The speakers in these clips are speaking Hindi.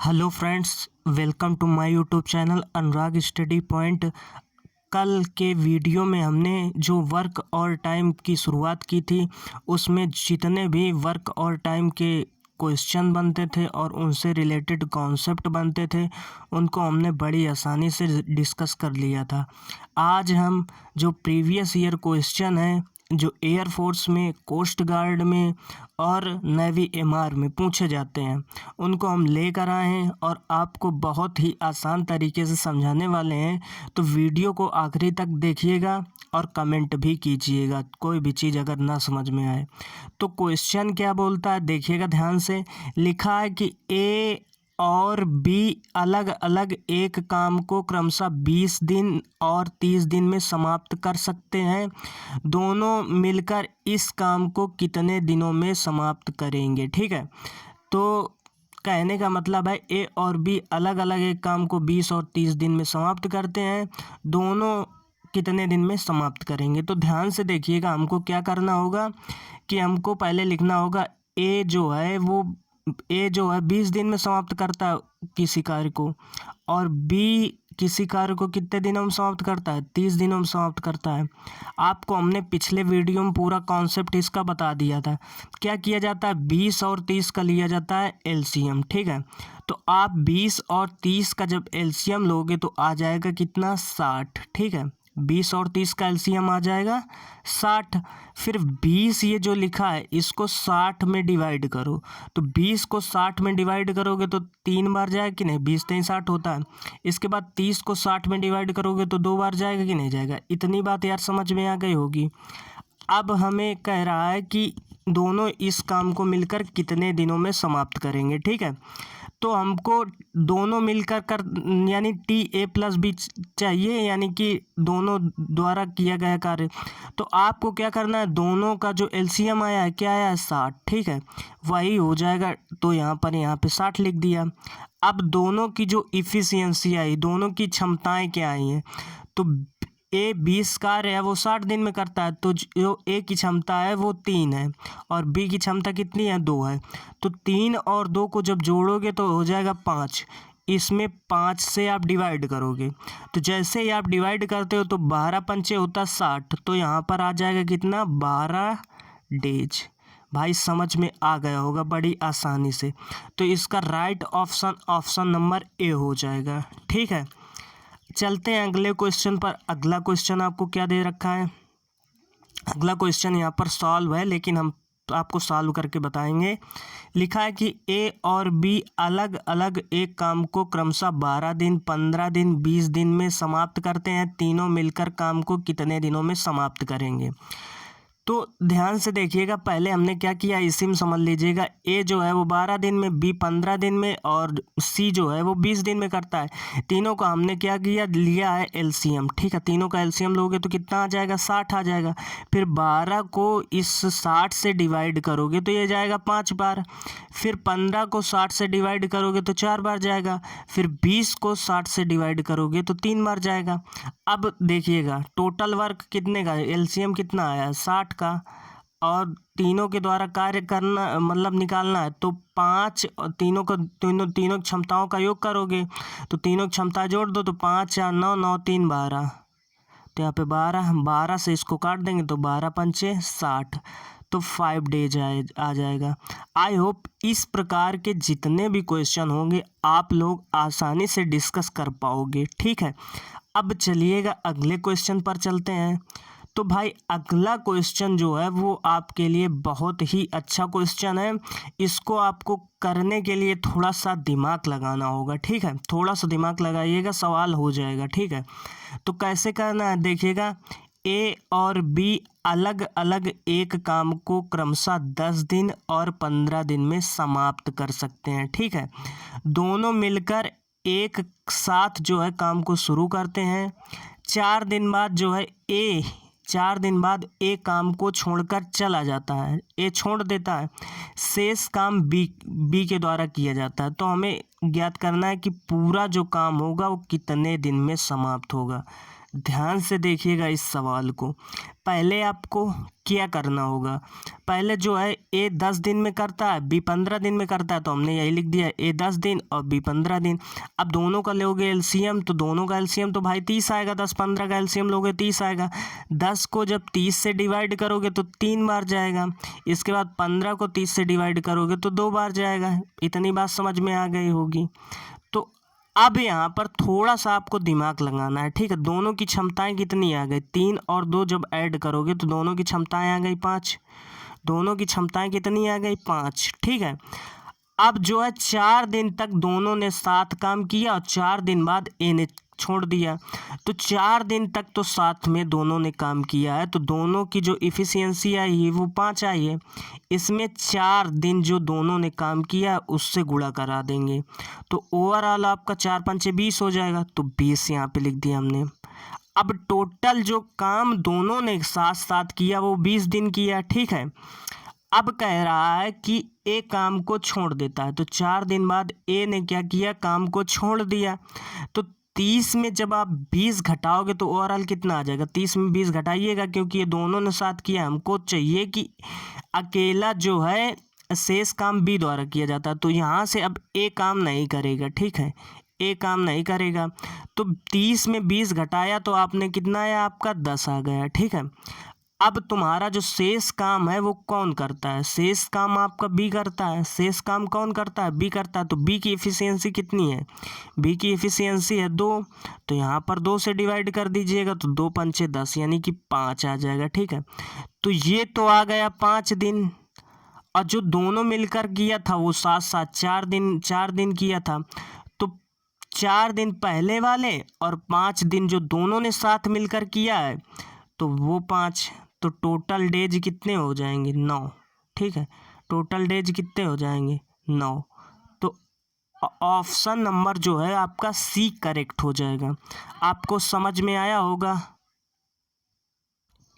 Hello friends, welcome to my YouTube channel Anurag study point. कल के वीडियो में हमने जो वर्क और टाइम की शुरुआत की थी, उसमें जितने भी वर्क और टाइम के क्वेश्चन बनते थे और उनसे रिलेटेड कॉन्सेप्ट बनते थे, उनको हमने बड़ी आसानी से डिस्कस कर लिया था। आज हम जो प्रीवियस ईयर क्वेश्चन हैं, जो एयरफोर्स में, कोस्ट गार्ड में और नेवी एमआर में पूछे जाते हैं, उनको हम लेकर आए हैं और आपको बहुत ही आसान तरीके से समझाने वाले हैं। तो वीडियो को आखिरी तक देखिएगा और कमेंट भी कीजिएगा कोई भी चीज़ अगर ना समझ में आए। तो क्वेश्चन क्या बोलता है, देखिएगा ध्यान से। लिखा है कि ए और बी अलग अलग एक काम को क्रमशः 20 दिन और 30 दिन में समाप्त कर सकते हैं। दोनों मिलकर इस काम को कितने दिनों में समाप्त करेंगे? ठीक है, तो कहने का मतलब है ए और बी अलग अलग एक काम को 20 और 30 दिन में समाप्त करते हैं। दोनों कितने दिन में समाप्त करेंगे? तो ध्यान से देखिएगा, हमको क्या करना होगा कि हमको पहले लिखना होगा ए जो है 20 दिन में समाप्त करता है किसी कार्य को, और बी किसी कार्य को कितने दिनों में समाप्त करता है? 30 दिनों में समाप्त करता है। आपको हमने पिछले वीडियो में पूरा कॉन्सेप्ट इसका बता दिया था। क्या किया जाता है? 20 और 30 का लिया जाता है एलसीएम। ठीक है, तो आप 20 और 30 का जब एलसीएम लोगे तो आ जाएगा कितना? 60। ठीक है, 20 और 30 का एलसीएम आ जाएगा 60। फिर 20 ये जो लिखा है इसको 60 में डिवाइड करो। तो 20 को 60 में डिवाइड करोगे तो 3 बार जाएगा कि नहीं? 20 3 60 होता है। इसके बाद 30 को 60 में डिवाइड करोगे तो 2 बार जाएगा कि नहीं जाएगा? इतनी बात यार समझ में आ गई होगी। अब हमें कह रहा है कि दोनों इस काम को मिलकर कितने दिनों में समाप्त करेंगे। ठीक है, तो हमको दोनों मिलकर कर यानी टी ए प्लस बी चाहिए, यानी कि दोनों द्वारा किया गया कार्य। तो आपको क्या करना है, दोनों का जो एलसीएम आया है, क्या आया है? 60। ठीक है, वही हो जाएगा। तो यहाँ पे 60 लिख दिया। अब दोनों की जो इफ़िशियंसी आई, दोनों की क्षमताएं क्या आई हैं, तो ए 20 कार्य है वो 60 दिन में करता है, तो जो ए की क्षमता है वो 3 है और बी की क्षमता कितनी है? 2 है। तो 3 और 2 को जब जोड़ोगे तो हो जाएगा 5। इसमें 5 से आप डिवाइड करोगे, तो जैसे ही आप डिवाइड करते हो तो 12 पंचे होता 60। तो यहाँ पर आ जाएगा कितना? 12 डेज। भाई समझ में आ गया होगा बड़ी आसानी से। तो इसका right option option number A हो जाएगा। ठीक है, चलते हैं अगले क्वेश्चन पर। अगला क्वेश्चन आपको क्या दे रखा है? अगला क्वेश्चन यहाँ पर सॉल्व है, लेकिन हम आपको सॉल्व करके बताएंगे। लिखा है कि ए और बी अलग अलग एक काम को क्रमशः 12 दिन, 15 दिन, 20 दिन में समाप्त करते हैं। तीनों मिलकर काम को कितने दिनों में समाप्त करेंगे? तो ध्यान से देखिएगा, पहले हमने क्या किया इसी में समझ लीजिएगा। ए जो है वो 12 दिन में, बी 15 दिन में और सी जो है वो 20 दिन में करता है। तीनों का हमने क्या किया, लिया है एलसीएम। ठीक है, तीनों का एलसीएम लोगे तो कितना आ जाएगा? 60 आ जाएगा। फिर 12 को इस 60 से डिवाइड करोगे तो ये जाएगा 5 बार। फिर 15 को 60 से डिवाइड करोगे तो 4 बार जाएगा। फिर 20 को 60 से डिवाइड करोगे तो 3 बार जाएगा। अब देखिएगा टोटल वर्क कितने का, एलसीएम कितना आया? 60 का। और तीनों के द्वारा कार्य करना मतलब निकालना है, तो 5 और तीनों क्षमताओं का योग करोगे तो तीनों क्षमता जोड़ दो, तो 5 4 9 9 3 12। तो यहाँ पे 12 से इसको काट देंगे तो 12 पंचे 60। तो 5 डेज आ जाएगा। आई होप इस प्रकार के जितने भी क्वेश्चन होंगे आप लोग आसानी से डिस्कस कर पाओगे। ठीक है, अब चलिएगा अगले क्वेश्चन पर चलते हैं। तो भाई अगला क्वेश्चन जो है वो आपके लिए बहुत ही अच्छा क्वेश्चन है। इसको आपको करने के लिए थोड़ा सा दिमाग लगाना होगा। ठीक है, थोड़ा सा दिमाग लगाइएगा, सवाल हो जाएगा। ठीक है, तो कैसे करना है देखिएगा। ए और बी अलग अलग एक काम को क्रमशः 10 दिन और 15 दिन में समाप्त कर सकते हैं। ठीक है, दोनों मिलकर एक साथ जो है काम को शुरू करते हैं। 4 दिन बाद जो है ए 4 दिन बाद ए काम को छोड़कर चला जाता है, ए छोड़ देता है। शेष काम बी के द्वारा किया जाता है। तो हमें ज्ञात करना है कि पूरा जो काम होगा वो कितने दिन में समाप्त होगा। ध्यान से देखिएगा इस सवाल को। पहले आपको क्या करना होगा, पहले जो है ए 10 दिन में करता है, बी 15 दिन में करता है, तो हमने यही लिख दिया ए 10 दिन और बी 15 दिन। अब दोनों का लोगे एलसीएम, तो दोनों का एलसीएम तो भाई 30 आएगा। 10 15 का एलसीएम लोगे 30 आएगा। 10 को जब 30 से डिवाइड करोगे तो 3 बार जाएगा। इसके बाद 15 को 30 से डिवाइड करोगे तो 2 बार जाएगा। इतनी बात समझ में आ गई होगी। तो अब यहाँ पर थोड़ा सा आपको दिमाग लगाना है, ठीक है। दोनों की क्षमताएं कितनी आ गई, 3 और 2 जब ऐड करोगे तो दोनों की क्षमताएं आ गई 5। दोनों की क्षमताएं कितनी आ गई 5, ठीक है। अब जो है 4 दिन तक दोनों ने साथ काम किया और 4 दिन बाद ए ने छोड़ दिया। तो 4 दिन तक तो साथ में दोनों ने काम किया है, तो दोनों की जो इफ़िशियंसी आई है वो 5 आई है। इसमें 4 दिन जो दोनों ने काम किया उससे गुणा करा देंगे, तो ओवरऑल आपका 4 पंचे 20 हो जाएगा। तो 20 यहाँ पे लिख दिया हमने। अब टोटल जो काम दोनों ने साथ साथ किया वो 20 दिन किया, ठीक है। अब कह रहा है कि ए काम को छोड़ देता है, तो 4 दिन बाद ए ने क्या किया, काम को छोड़ दिया। तो 30 में जब आप 20 घटाओगे तो ओवरऑल कितना आ जाएगा, 30 में 20 घटाइएगा, क्योंकि ये दोनों ने साथ किया। हमको चाहिए कि अकेला जो है शेष काम बी द्वारा किया जाता है, तो यहाँ से अब ए काम नहीं करेगा, ठीक है। ए काम नहीं करेगा, तो 30 में 20 घटाया तो आपने कितना आया, आपका 10 आ गया, ठीक है। अब तुम्हारा जो शेष काम है वो कौन करता है, शेष काम आपका बी करता है। शेष काम कौन करता है, बी करता है। तो बी की एफिशिएंसी कितनी है, बी की एफिशिएंसी है 2, तो यहाँ पर 2 से डिवाइड कर दीजिएगा, तो 2 पंचे 10 यानी कि 5 आ जाएगा, ठीक है। तो ये तो आ गया 5 दिन। और जो दोनों मिलकर किया था वो साथ साथ 4 दिन किया था, तो 4 दिन पहले वाले और 5 दिन जो दोनों ने साथ मिलकर किया है तो वो 5, तो टोटल डेज कितने हो जाएंगे, 9, ठीक है। टोटल डेज कितने हो जाएंगे, 9। तो ऑप्शन नंबर जो है आपका सी करेक्ट हो जाएगा। आपको समझ में आया होगा।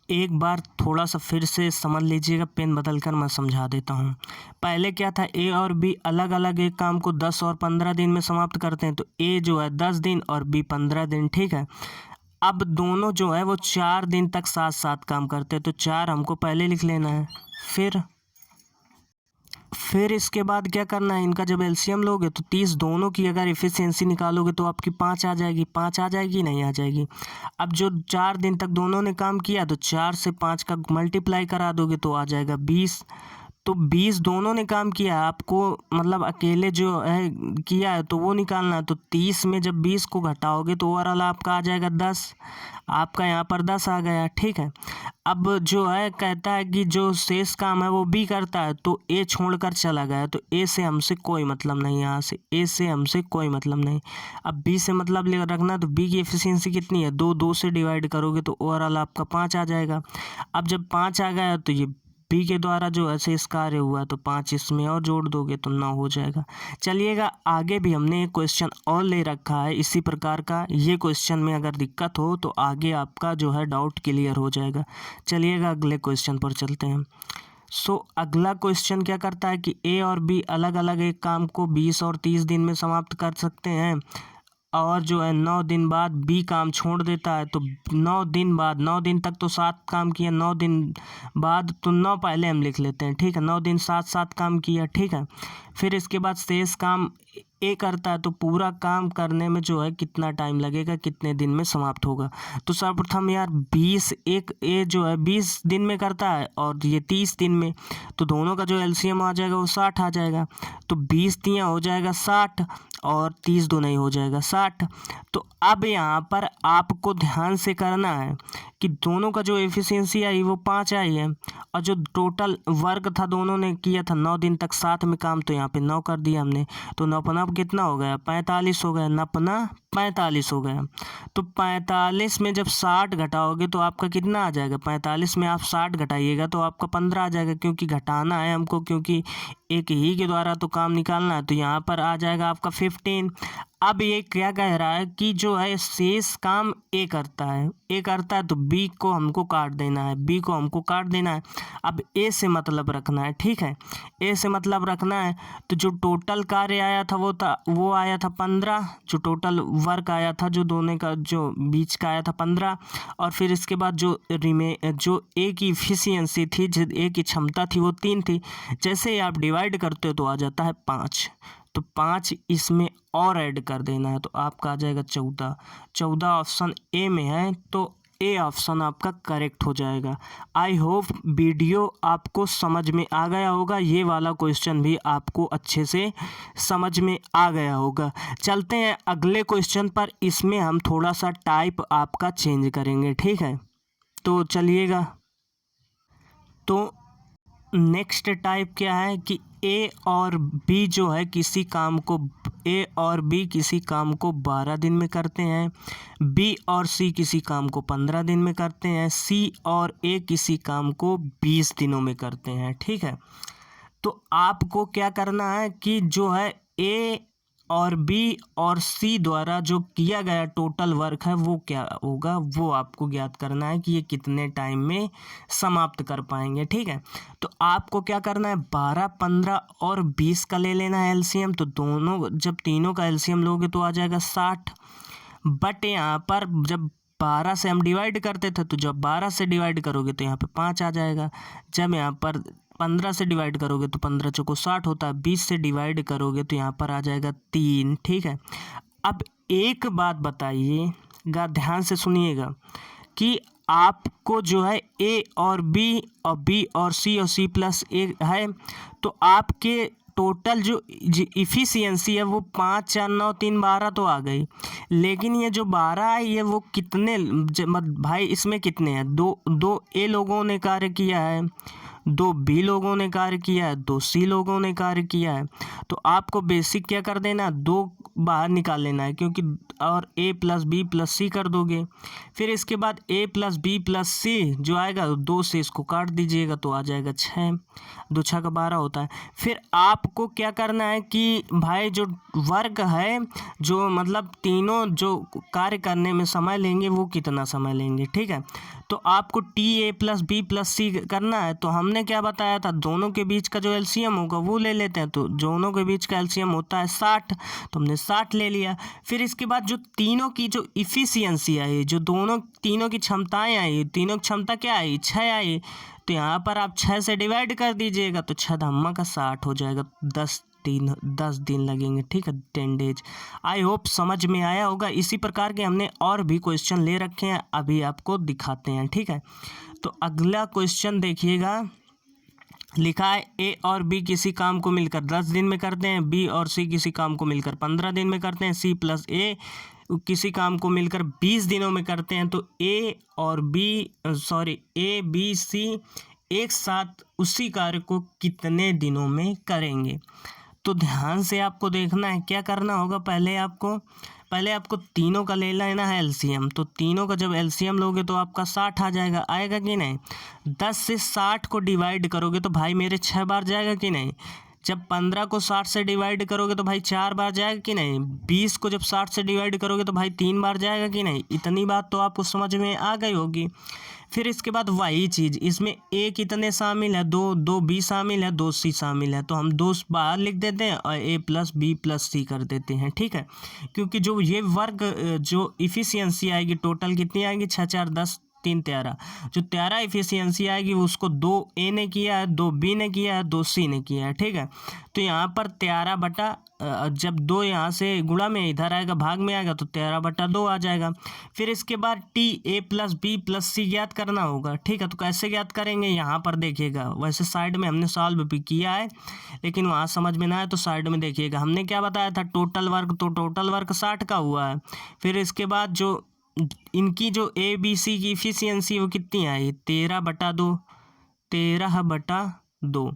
एक बार थोड़ा सा फिर से समझ लीजिएगा, पेन बदल कर मैं समझा देता हूँ। पहले क्या था, ए और बी अलग अलग एक काम को 10 और 15 दिन में समाप्त करते हैं, तो ए जो है 10 दिन और बी 15 दिन, ठीक है। अब दोनों जो है वो 4 दिन तक साथ साथ काम करते हैं, तो 4 हमको पहले लिख लेना है। फिर इसके बाद क्या करना है, इनका जब एलसीएम लोगे तो 30 दोनों की अगर एफिशिएंसी निकालोगे तो आपकी 5 आ जाएगी। 5 आ जाएगी, नहीं आ जाएगी। अब जो 4 दिन तक दोनों ने काम किया तो 4 से 5 का मल्टीप्लाई करा दोगे तो आ जाएगा 20। तो 20 दोनों ने काम किया, आपको मतलब अकेले जो है किया है तो वो निकालना है। तो 30 में जब 20 को घटाओगे तो ओवरऑल आपका आ जाएगा 10। आपका यहाँ पर 10 आ गया, ठीक है। अब जो है कहता है कि जो शेष काम है वो बी करता है, तो ए छोड़कर चला गया, तो ए से हमसे कोई मतलब नहीं। यहाँ से ए से हमसे कोई मतलब नहीं। अब बी से मतलब ले रखना, तो बी की एफिशिएंसी कितनी है, 2 से डिवाइड करोगे तो ओवरऑल आपका 5 आ जाएगा। अब जब 5 आ गया तो ये बी के द्वारा जो ऐसे इस कार्य हुआ, तो 5 इसमें और जोड़ दोगे तो 9 हो जाएगा। चलिएगा आगे भी हमने एक क्वेश्चन और ले रखा है इसी प्रकार का। ये क्वेश्चन में अगर दिक्कत हो तो आगे आपका जो है डाउट क्लियर हो जाएगा। चलिएगा अगले क्वेश्चन पर चलते हैं। अगला क्वेश्चन क्या करता है कि ए और बी अलग अलग एक काम को 20 और 30 दिन में समाप्त कर सकते हैं, और जो है 9 दिन बाद बी काम छोड़ देता है। तो 9 दिन बाद, 9 दिन तक तो साथ काम किया, 9 दिन बाद तो 9 पहले हम लिख लेते हैं, ठीक है। 9 दिन साथ काम किया, ठीक है। फिर इसके बाद शेष काम ए करता है, तो पूरा काम करने में जो है कितना टाइम लगेगा, कितने दिन में समाप्त होगा। तो सर्वप्रथम यार 20 एक ए जो है 20 दिन में करता है और ये 30 दिन में, तो दोनों का जो एलसीएम आ जाएगा वो 60 आ जाएगा। तो 20 तियाँ हो जाएगा 60 और 30 दो नहीं हो जाएगा 60। तो अब यहाँ पर आपको ध्यान से करना है कि दोनों का जो एफिशिएंसी आई वो 5 आई है, और जो टोटल वर्क था दोनों ने किया था 9 दिन तक साथ में काम, तो यहाँ पे 9 कर दिया हमने। तो 9 पना कितना हो गया, 45 हो गया। 9 पना 45 हो गया। तो 45 में जब 60 घटाओगे तो आपका कितना आ जाएगा, 45 में आप 60 घटाइएगा तो आपका 15 आ जाएगा, क्योंकि घटाना है हमको, क्योंकि एक ही के द्वारा तो काम निकालना है। तो यहाँ पर आ जाएगा आपका 15। अब ये क्या कह रहा है कि जो है शेष काम ए करता है तो बी को हमको काट देना है, अब ए से मतलब रखना है, ठीक है। ए से मतलब रखना है तो जो टोटल कार्य आया था वो आया था 15, जो टोटल वर्क आया था जो दोनों का जो बीच का आया था 15, और फिर इसके बाद जो ए की इफिशियंसी थी, जो ए की क्षमता थी वो 3 थी। जैसे ही आप डिवाइड करते हो तो आ जाता है 5, तो 5 इसमें और ऐड कर देना है तो आपका आ जाएगा 14 ऑप्शन ए में है, तो ए ऑप्शन आपका करेक्ट हो जाएगा। आई होप वीडियो आपको समझ में आ गया होगा, ये वाला क्वेश्चन भी आपको अच्छे से समझ में आ गया होगा। चलते हैं अगले क्वेश्चन पर, इसमें हम थोड़ा सा टाइप आपका चेंज करेंगे, ठीक है। तो चलिएगा, तो नेक्स्ट टाइप क्या है कि ए और बी किसी काम को 12 दिन में करते हैं, बी और सी किसी काम को 15 दिन में करते हैं, सी और ए किसी काम को 20 दिनों में करते हैं, ठीक है। तो आपको क्या करना है कि जो है ए और बी और सी द्वारा जो किया गया टोटल वर्क है वो क्या होगा, वो आपको ज्ञात करना है कि ये कितने टाइम में समाप्त कर पाएंगे, ठीक है। तो आपको क्या करना है, 12, 15 और 20 का ले लेना है एलसीएम। तो दोनों जब तीनों का एलसीएम लोगे तो आ जाएगा 60, बट यहाँ पर जब 12 से हम डिवाइड करते थे तो जब 12 से डिवाइड करोगे तो यहाँ पे 5 आ जाएगा। जब यहाँ पर 15 से डिवाइड करोगे तो 15 चौको 60 होता है, 20 से डिवाइड करोगे तो यहाँ पर आ जाएगा 3, ठीक है। अब एक बात बताइएगा, ध्यान से सुनिएगा कि आपको जो है ए और बी और सी प्लस ए है, तो आपके टोटल जो इफ़िशियंसी है वो 5, 4, 9, 3, 12 तो आ गई, लेकिन ये जो 12 है ये वो कितने भाई इसमें कितने हैं, दो ए लोगों ने कार्य किया है, 2 बी लोगों ने कार्य किया है, 2 सी लोगों ने कार्य किया है। तो आपको बेसिक क्या कर देना, 2 बाहर निकाल लेना है, क्योंकि और ए प्लस बी प्लस सी कर दोगे। फिर इसके बाद ए प्लस बी प्लस सी जो आएगा 2 से इसको काट दीजिएगा तो आ जाएगा 6, 2 6 का 12 होता है। फिर आपको क्या करना है कि भाई जो वर्क है, जो मतलब तीनों जो कार्य करने में समय लेंगे वो कितना समय लेंगे, ठीक है। तो आपको T A plus B plus C करना है, तो हमने क्या बताया था, दोनों के बीच का जो एलसीएम होगा वो ले लेते हैं। तो दोनों के बीच का एलसीएम होता है 60, तो हमने 60 ले लिया। फिर इसके बाद जो तीनों की जो इफ़िशियंसी आई, जो तीनों की क्षमताएं आई, तीनों की क्षमता क्या आई, 6 आई, तो यहाँ पर आप 6 से डिवाइड कर दीजिएगा तो 6 धम्मा का 60 हो जाएगा, 10 दिन लगेंगे, ठीक है, 10 डेज। आई होप समझ में आया होगा। इसी प्रकार के हमने और भी क्वेश्चन ले रखे हैं, अभी आपको दिखाते हैं, ठीक है। तो अगला क्वेश्चन देखिएगा, लिखा है ए और बी किसी काम को मिलकर 10 दिन में करते हैं, बी और सी किसी काम को मिलकर 15 दिन में करते हैं, सी प्लस ए किसी काम को मिलकर 20 दिनों में करते हैं। तो ए बी सी एक साथ उसी कार्य को कितने दिनों में करेंगे। तो ध्यान से आपको देखना है, क्या करना होगा, पहले आपको तीनों का ले लेना है एलसीएम। तो तीनों का जब एलसीएम लोगे तो आपका 60 आ जाएगा, आएगा कि नहीं। 10 से 60 को डिवाइड करोगे तो भाई मेरे 6 बार जाएगा कि नहीं। जब 15 को 60 से डिवाइड करोगे तो भाई 4 बार जाएगा कि नहीं। 20 को जब 60 से डिवाइड करोगे तो भाई 3 बार जाएगा कि नहीं। इतनी बात तो आपको समझ में आ गई होगी। फिर इसके बाद वही चीज़, इसमें ए कितने शामिल है, 2 बी शामिल है, 2 सी शामिल है, तो हम 2 बाहर लिख देते हैं और ए प्लस बी प्लस सी कर देते हैं, ठीक है। क्योंकि जो ये वर्क जो इफ़िशियंसी आएगी टोटल कितनी आएगी, 6 4 10 3 13, जो 13 इफिशियंसी आएगी उसको 2 ए ने किया है, 2 बी ने किया है, 2 सी ने किया है, ठीक है। तो यहाँ पर 13 बटा जब 2 यहाँ से गुणा में इधर आएगा भाग में आएगा तो 13 बटा 2 आ जाएगा। फिर इसके बाद T A plus B plus C ज्ञात करना होगा, ठीक है। तो कैसे ज्ञात करेंगे, यहाँ पर देखिएगा, वैसे साइड में हमने सॉल्व भी किया है लेकिन वहाँ समझ में ना आए तो साइड में देखिएगा। हमने क्या बताया था, टोटल वर्क, तो टोटल वर्क 60 का हुआ है। फिर इसके बाद जो इनकी जो ए बी सी की इफिशियंसी वो कितनी आई, 13 बटा 2।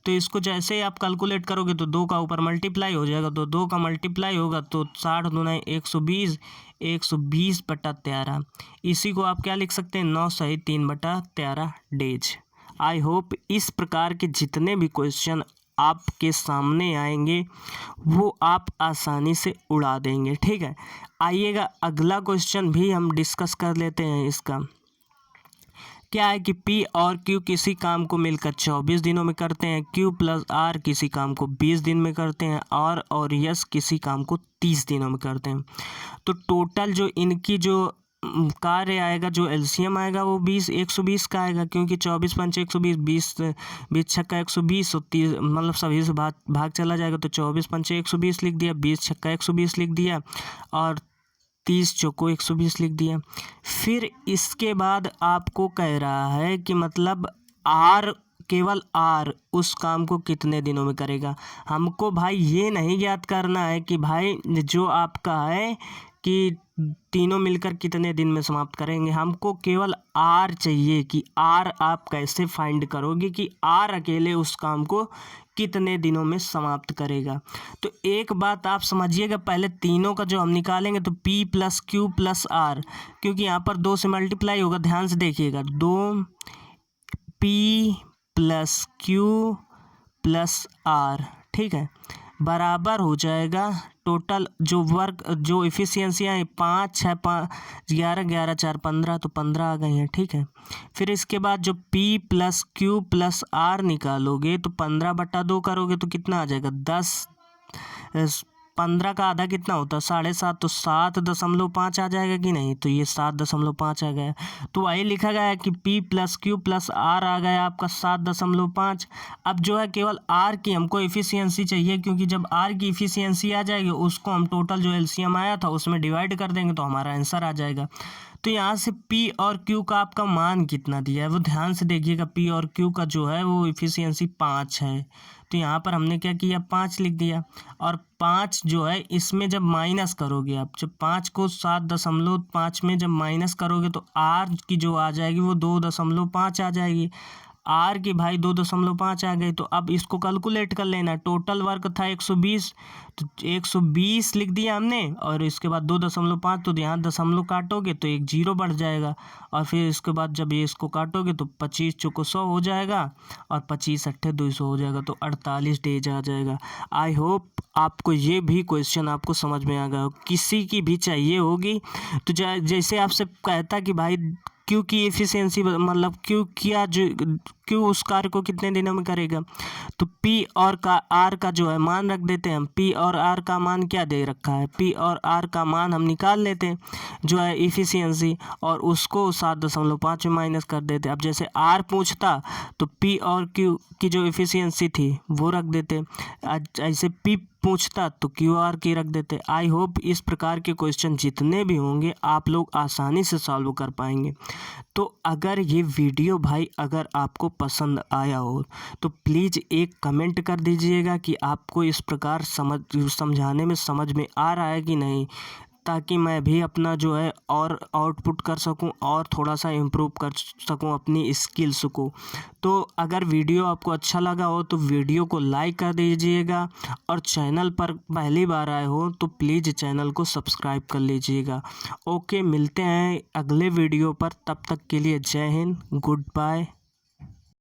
तो इसको जैसे आप कैलकुलेट करोगे तो 2 का ऊपर मल्टीप्लाई हो जाएगा, तो 2 का मल्टीप्लाई होगा तो 60 दूना 120, 120 बटा 13। इसी को आप क्या लिख सकते हैं, 9 सही 3 बटा 13 डेज। आई होप इस प्रकार के जितने भी क्वेश्चन आपके सामने आएंगे वो आप आसानी से उड़ा देंगे। ठीक है, आइएगा अगला क्वेश्चन भी हम डिस्कस कर लेते हैं। इसका क्या है कि P और Q किसी काम को मिलकर 24 दिनों में करते हैं, Q प्लस R किसी काम को 20 दिन में करते हैं, R और S किसी काम को 30 दिनों में करते हैं। तो टोटल जो इनकी जो कार्य आएगा, जो एलसीएम आएगा वो 120 का आएगा, क्योंकि 24 पंच 120, 20 छक्का 120 और 30 मतलब सभी से भाग चला जाएगा। तो 24 पंच 120 लिख दिया, 20 छक्का 120 लिख दिया और 30 चौको 120 लिख दिया। फिर इसके बाद आपको कह रहा है कि मतलब केवल R उस काम को कितने दिनों में करेगा। हमको भाई ये नहीं ज्ञात करना है कि भाई जो आपका है कि तीनों मिलकर कितने दिन में समाप्त करेंगे। हमको केवल R चाहिए कि R आप कैसे फाइंड करोगे कि R अकेले उस काम को कितने दिनों में समाप्त करेगा। तो एक बात आप समझिएगा, पहले तीनों का जो हम निकालेंगे तो P plus Q plus R, क्योंकि यहाँ पर 2 से मल्टीप्लाई होगा, ध्यान से देखिएगा। 2P plus Q plus R, ठीक है, बराबर हो जाएगा टोटल जो वर्क जो इफ़िशियंसियाँ हैं 5 6 5 11 11 4 15, तो 15 आ गई हैं। ठीक है, फिर इसके बाद जो P plus Q plus R निकालोगे तो 15/2 करोगे तो कितना आ जाएगा 10। 15 का आधा कितना होता है 7.5, तो 7.5 आ जाएगा कि नहीं। तो ये 7.5 आ गया। तो वही लिखा गया है कि P plus Q plus R आ गया आपका 7.5। अब जो है केवल R की हमको इफ़िशियंसी चाहिए, क्योंकि जब R की इफ़िशियंसी आ जाएगी उसको हम टोटल जो एलसीएम आया था उसमें डिवाइड कर देंगे तो हमारा आंसर आ जाएगा। तो यहाँ से P और Q का आपका मान कितना दिया है वो ध्यान से देखिएगा। P और Q का जो है वो इफ़िशियंसी 5 है, तो यहाँ पर हमने क्या किया 5 लिख दिया। और 5 जो है इसमें जब माइनस करोगे आप, जब 5 को 7.5 में जब माइनस करोगे तो R की जो आ जाएगी वो 2.5 आ जाएगी। R की भाई 2.5 आ गई। तो अब इसको कैलकुलेट कर लेना। टोटल वर्क था 120, तो 120 लिख दिया हमने, और इसके बाद 2.5, तो यहाँ दशमलव काटोगे तो एक 0 बढ़ जाएगा, और फिर इसके बाद जब ये इसको काटोगे तो 25 चौको 100 हो जाएगा, और 25 अट्ठे 200 हो जाएगा, तो 48 डेज आ जाएगा। आई होप आपको ये भी क्वेश्चन आपको समझ में आ गया हो। किसी की भी चाहिए होगी तो जैसे आपसे कहता कि भाई क्यू की एफिशिएंसी मतलब क्यू उस कार्य को कितने दिनों में करेगा, तो P और R का जो है मान रख देते हैं हम। P और R का मान क्या दे रखा है, P और R का मान हम निकाल लेते हैं जो है इफ़िशियंसी, और उसको 7.5 में माइनस कर देते। अब जैसे R पूछता तो P और Q की जो इफ़िशियंसी थी वो रख देते, ऐसे P पूछता तो QR की रख देते। आई होप इस प्रकार के क्वेश्चन जितने भी होंगे आप लोग आसानी से सॉल्व कर पाएंगे। तो अगर ये वीडियो भाई अगर आपको पसंद आया हो तो प्लीज़ एक कमेंट कर दीजिएगा कि आपको इस प्रकार समझाने में समझ में आ रहा है कि नहीं, ताकि मैं भी अपना जो है और आउटपुट कर सकूं और थोड़ा सा इम्प्रूव कर सकूं अपनी स्किल्स को। तो अगर वीडियो आपको अच्छा लगा हो तो वीडियो को लाइक कर दीजिएगा, और चैनल पर पहली बार आए हो तो प्लीज़ चैनल को सब्सक्राइब कर लीजिएगा। ओके, मिलते हैं अगले वीडियो पर, तब तक के लिए जय हिंद, गुड बाय।